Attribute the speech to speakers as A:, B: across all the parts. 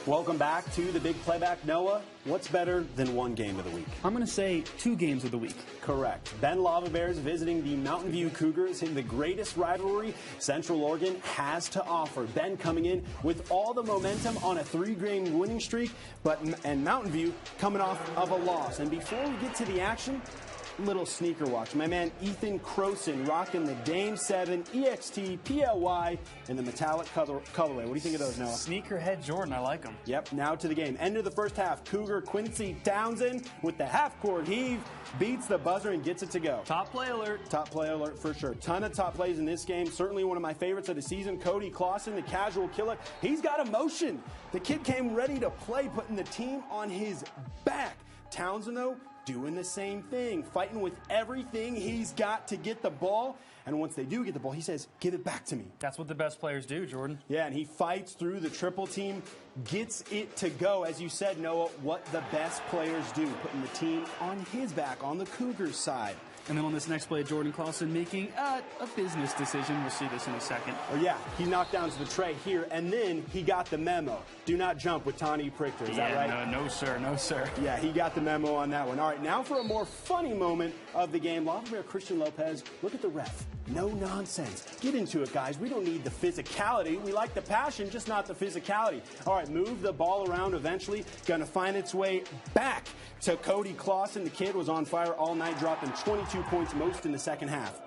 A: Welcome back to the Big Playback. Noah, what's better than one game of the week?
B: I'm going to say 2 games of the week.
A: Correct. Ben Lava Bears visiting the Mountain View Cougars in the greatest rivalry Central Oregon has to offer. Ben coming in with all the momentum on a 3-game winning streak, and Mountain View coming off of a loss. And before we get to the action, little sneaker watch. My man Ethan Croson rocking the Dame 7 EXT PLY in the metallic colorway. What do you think of those, Noah?
B: Sneakerhead Jordan, I like them.
A: Yep, now to the game. End of the first half. Cougar Quincy Townsend with the half-court heave beats the buzzer and gets it to go.
B: Top play alert.
A: Top play alert for sure. Ton of top plays in this game. Certainly one of my favorites of the season. Cody Clausen, the casual killer. He's got emotion. The kid came ready to play, putting the team on his back. Townsend, though, doing the same thing, fighting with everything he's got to get the ball. And once they do get the ball, he says, give it back to me.
B: That's what the best players do, Jordan.
A: Yeah, and he fights through the triple team, gets it to go. As you said, Noah, what the best players do, putting the team on his back, on the Cougars' side.
B: And then on this next play, Jordan Clausen making a business decision. We'll see this in a second.
A: Oh, yeah. He knocked down to the tray here, and then he got the memo. Do not jump with Tani Prichter. Is that right?
B: No, sir. No, sir.
A: Yeah, he got the memo on that one. All right, now for a more funny moment of the game. Lava Bear Christian Lopez, look at the ref. No nonsense. Get into it, guys. We don't need the physicality. We like the passion, just not the physicality. All right, move the ball around eventually. Going to find its way back to Cody Clausen. The kid was on fire all night, dropping 22 points, most in the second half.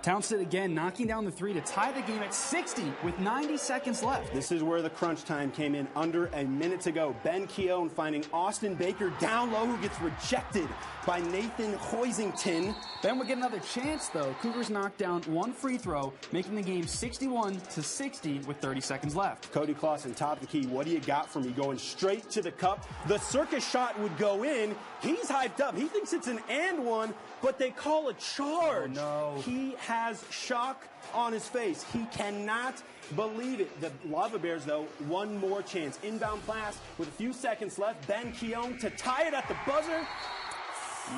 B: Townsend again knocking down the 3 to tie the game at 60 with 90 seconds left.
A: This is where the crunch time came in under a minute to go. Ben Keown finding Austin Baker down low, who gets rejected by Nathan Hoisington.
B: Ben would get another chance, though. Cougars knocked down 1 free throw, making the game 61-60 with 30 seconds left.
A: Cody Clausen, top of the key. What do you got for me? Going straight to the cup. The circus shot would go in. He's hyped up. He thinks it's an and one, but they call a charge.
B: Oh, no.
A: He has shock on his face. He cannot believe it. The Lava Bears, though, one more chance. Inbound pass with a few seconds left. Ben Keown to tie it at the buzzer.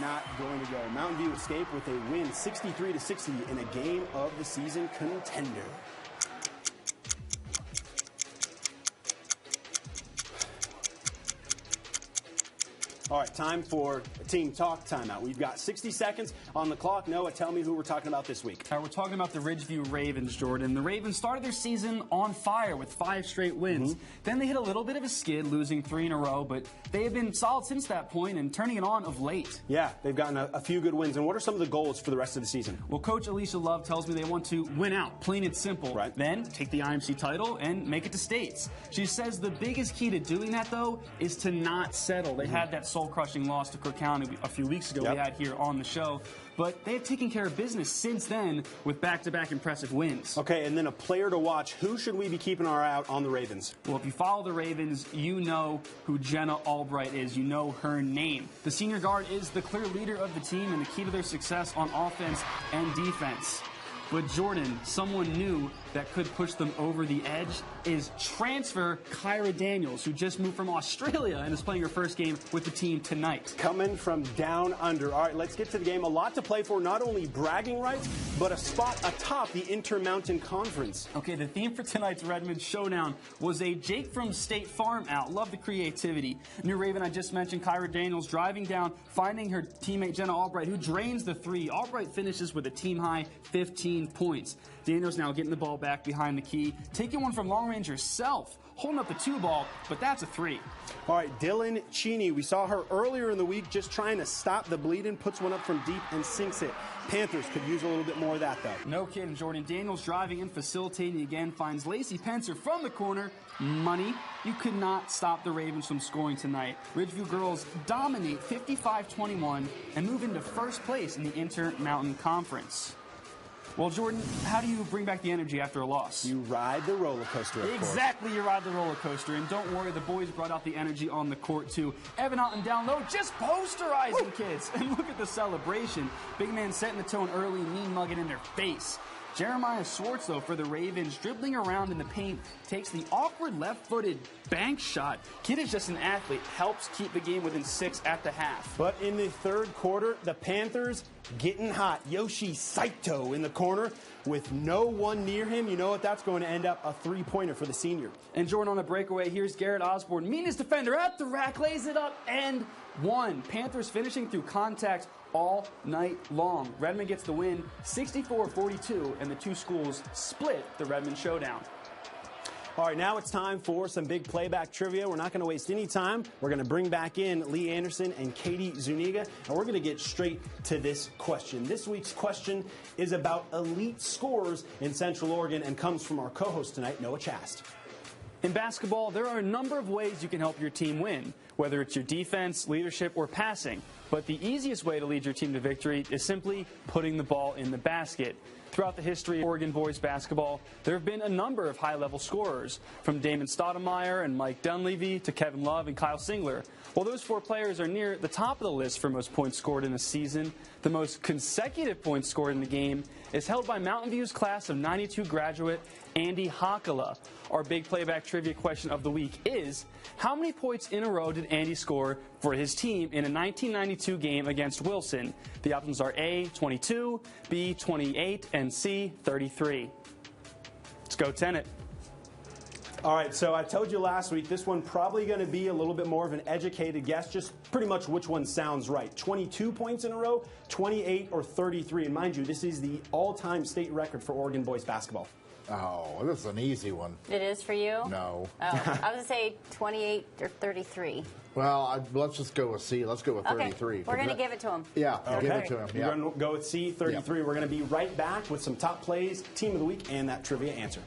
A: Not going to go. Mountain View escape with a win 63-60 in a game of the season contender. All right, time for Team Talk Timeout. We've got 60 seconds on the clock. Noah, tell me who we're talking about this week.
B: We're talking about the Ridgeview Ravens, Jordan. The Ravens started their season on fire with 5 straight wins. Then they hit a little bit of a skid, losing 3 in a row, but they have been solid since that point and turning it on of late.
A: Yeah, they've gotten a few good wins. And what are some of the goals for the rest of the season?
B: Well, Coach Alicia Love tells me they want to win out, plain and simple.
A: Right.
B: Then take the IMC title and make it to states. She says the biggest key to doing that, though, is to not settle. They had that soul-crushing loss to Cook County a few weeks ago. We had here on the show. But they have taken care of business since then with back-to-back impressive wins.
A: Okay, and then a player to watch. Who should we be keeping our eye out on the Ravens?
B: Well, if you follow the Ravens, you know who Jenna Albright is. You know her name. The senior guard is the clear leader of the team and the key to their success on offense and defense. But Jordan, someone new that could push them over the edge is transfer Kyra Daniels, who just moved from Australia and is playing her first game with the team tonight.
A: Coming from down under. All right, let's get to the game. A lot to play for, not only bragging rights, but a spot atop the Intermountain Conference.
B: Okay, the theme for tonight's Redmond Showdown was a Jake from State Farm out. Love the creativity. New Raven, I just mentioned, Kyra Daniels driving down, finding her teammate Jenna Albright, who drains the 3. Albright finishes with a team-high 15 points. Daniels now getting the ball back behind the key, taking one from long range herself, holding up the 2 ball, but that's a 3.
A: All right, Dylan Cheney. We saw her earlier in the week just trying to stop the bleeding, puts one up from deep and sinks it. Panthers could use a little bit more of that, though.
B: No kidding, Jordan. Daniels driving and facilitating again, finds Lacey Pencer from the corner. Money. You could not stop the Ravens from scoring tonight. Ridgeview girls dominate 55-21 and move into first place in the Intermountain Conference. Well, Jordan, how do you bring back the energy after a loss?
A: You ride the roller coaster, of
B: Exactly, you ride the roller coaster. And don't worry, the boys brought out the energy on the court, too. Evan Otten down low, just posterizing kids. And look at the celebration. Big man setting the tone early, mean mugging in their face. Jeremiah Swartz, though, for the Ravens, dribbling around in the paint, takes the awkward left-footed bank shot. Kid is just an athlete, helps keep the game within 6 at the half.
A: But in the third quarter, the Panthers getting hot. Yoshi Saito in the corner with no one near him. You know what? That's going to end up a three-pointer for the senior.
B: And Jordan on a breakaway. Here's Garrett Osborne. Meanest defender at the rack. Lays it up and one. Panthers finishing through contact all night long. Redmond gets the win 64-42, and the two schools split the Redmond showdown.
A: All right, now it's time for some big playback trivia. We're not going to waste any time. We're going to bring back in Lee Anderson and Katie Zuniga, and we're going to get straight to this question. This week's question is about elite scorers in Central Oregon and comes from our co-host tonight, Noah Chast.
B: In basketball, there are a number of ways you can help your team win, whether it's your defense, leadership, or passing. But the easiest way to lead your team to victory is simply putting the ball in the basket. Throughout the history of Oregon boys basketball, there have been a number of high-level scorers, from Damon Stoudemire and Mike Dunleavy to Kevin Love and Kyle Singler. While those four players are near the top of the list for most points scored in a season, the most consecutive points scored in the game is held by Mountain View's class of '92 graduate Andy Hakala. Our big playback trivia question of the week is, how many points in a row did Andy score for his team in a 1992 game against Wilson? The options are A, 22, B, 28, and C, 33. Let's go, Tenet.
A: All right, so I told you last week, this one probably going to be a little bit more of an educated guess, just pretty much which one sounds right. 22 points in a row, 28, or 33. And mind you, this is the all-time state record for Oregon boys basketball.
C: Oh, this is an easy one.
D: It is for you?
C: No.
D: Oh, I was going to say 28 or 33.
C: Well, let's just go with C. Let's go with 33.
D: Okay. We're going to give it to him.
C: Yeah,
A: Okay.
C: give it to him.
A: We're going to go with C, 33. We're going to be right back with some top plays, team of the week, and that trivia answer.